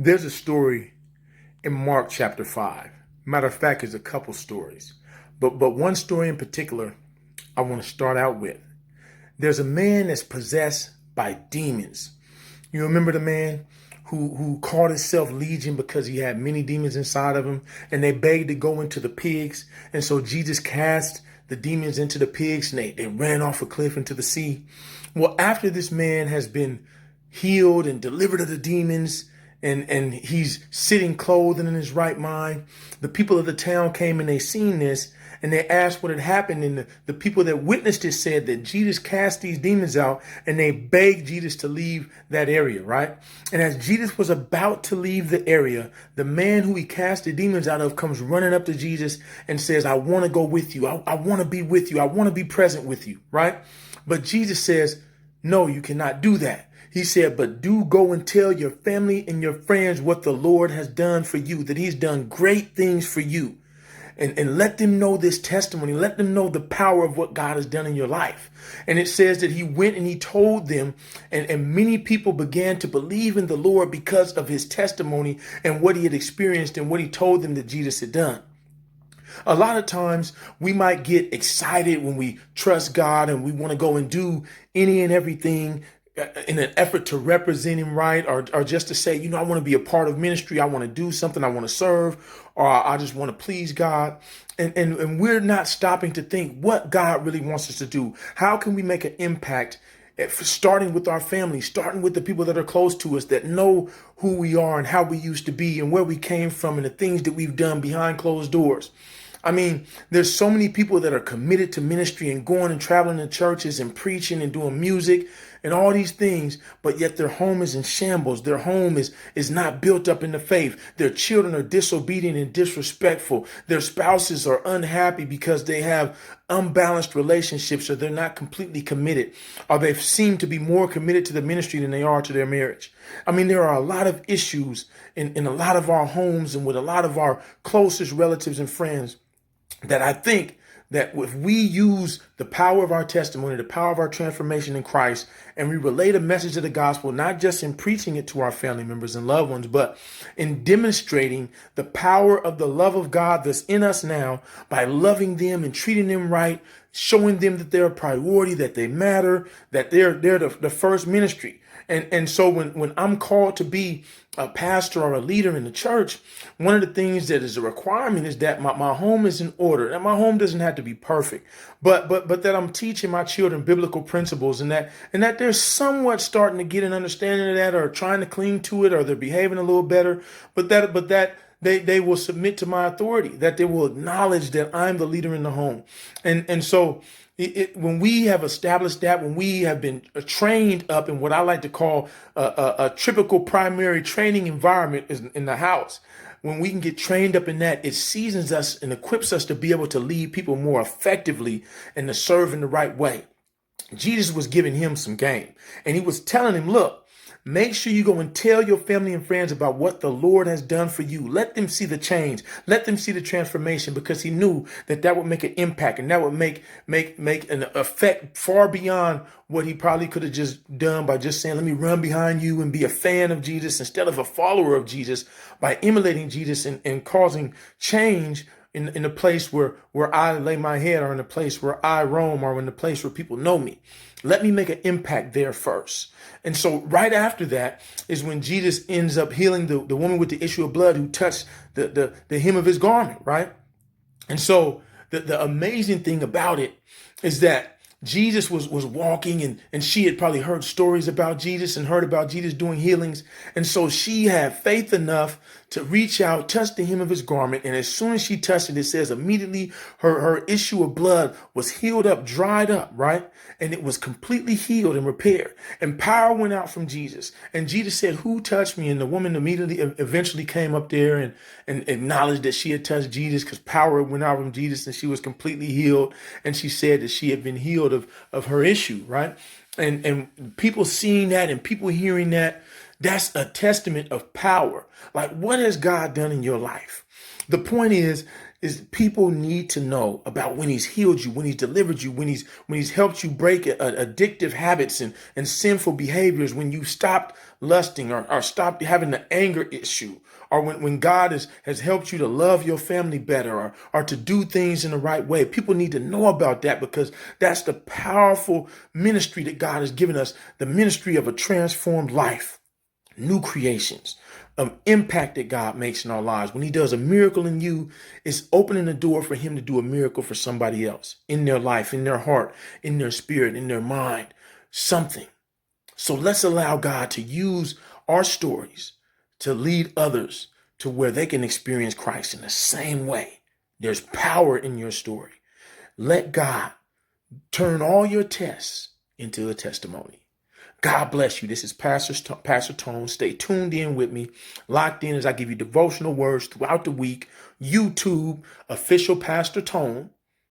There's a story in Mark chapter 5. Matter of fact, it's a couple stories. But one story in particular I want to start out with. There's a man that's possessed by demons. You remember the man who called himself Legion because he had many demons inside of him, and they begged to go into the pigs. And so Jesus cast the demons into the pigs, and they ran off a cliff into the sea. Well, after this man has been healed and delivered of the demons, and he's sitting clothed and in his right mind, the people of the town came and they seen this, and they asked what had happened. And the people that witnessed it said that Jesus cast these demons out, and they begged Jesus to leave that area, right? And as Jesus was about to leave the area, the man who he cast the demons out of comes running up to Jesus and says, I want to go with you. I want to be with you. I want to be present with you, right? But Jesus says, no, you cannot do that. He said, but do go and tell your family and your friends what the Lord has done for you, that he's done great things for you. And let them know this testimony. Let them know the power of what God has done in your life. And it says that he went and he told them, and many people began to believe in the Lord because of his testimony and what he had experienced and what he told them that Jesus had done. A lot of times we might get excited when we trust God and we want to go and do any and everything in an effort to represent him right, or just to say, I want to be a part of ministry. I want to do something. I want to serve, or I just want to please God. And we're not stopping to think what God really wants us to do. How can we make an impact, starting with our family, starting with the people that are close to us, that know who we are and how we used to be and where we came from and the things that we've done behind closed doors. I mean, there's so many people that are committed to ministry and going and traveling to churches and preaching and doing music and all these things, but yet their home is in shambles. Their home is not built up in the faith. Their children are disobedient and disrespectful. Their spouses are unhappy because they have unbalanced relationships, or they're not completely committed, or they seem to be more committed to the ministry than they are to their marriage. I mean, there are a lot of issues in a lot of our homes and with a lot of our closest relatives and friends that I think that if we use the power of our testimony, the power of our transformation in Christ, and we relay the message of the gospel, not just in preaching it to our family members and loved ones, but in demonstrating the power of the love of God that's in us now by loving them and treating them right, showing them that they're a priority, that they matter, that they're the first ministry. And so when I'm called to be a pastor or a leader in the church, one of the things that is a requirement is that my home is in order. And my home doesn't have to be perfect, but that I'm teaching my children biblical principles, and that they're somewhat starting to get an understanding of that, or trying to cling to it, or they're behaving a little better, but that they will submit to my authority, that they will acknowledge that I'm the leader in the home. And so when we have established that, when we have been trained up in what I like to call a typical primary training environment in the house, when we can get trained up in that, it seasons us and equips us to be able to lead people more effectively and to serve in the right way. Jesus was giving him some game, and he was telling him, look, make sure you go and tell your family and friends about what the Lord has done for you. Let them see the change. Let them see the transformation, because he knew that would make an impact, and that would make an effect far beyond what he probably could have just done by just saying, let me run behind you and be a fan of Jesus instead of a follower of Jesus, by emulating Jesus and causing change in the place where I lay my head, or in the place where I roam, or in the place where people know me. Let me make an impact there first. And so right after that is when Jesus ends up healing the woman with the issue of blood who touched the hem of his garment, right? And so the amazing thing about it is that Jesus was walking, and she had probably heard stories about Jesus and heard about Jesus doing healings. And so she had faith enough to reach out, touch the hem of his garment. And as soon as she touched it, it says immediately her issue of blood was healed up, dried up, right? And it was completely healed and repaired. And power went out from Jesus. And Jesus said, who touched me? And the woman immediately eventually came up there and acknowledged that she had touched Jesus, because power went out from Jesus and she was completely healed. And she said that she had been healed of her issue, right? And people seeing that and people hearing that, that's a testament of power. Like, what has God done in your life? The point is, is people need to know about when he's healed you, when he's delivered you, when he's helped you break addictive habits and sinful behaviors, when you stopped lusting or stopped having the anger issue, or when God has helped you to love your family better, or to do things in the right way. People need to know about that, because that's the powerful ministry that God has given us, the ministry of a transformed life, new creations, impact that God makes in our lives. When he does a miracle in you, it's opening the door for him to do a miracle for somebody else in their life, in their heart, in their spirit, in their mind, something. So let's allow God to use our stories to lead others to where they can experience Christ in the same way. There's power in your story. Let God turn all your tests into a testimony. God bless you. This is Pastor Tone. Stay tuned in with me, locked in as I give you devotional words throughout the week. YouTube, official Pastor Tone.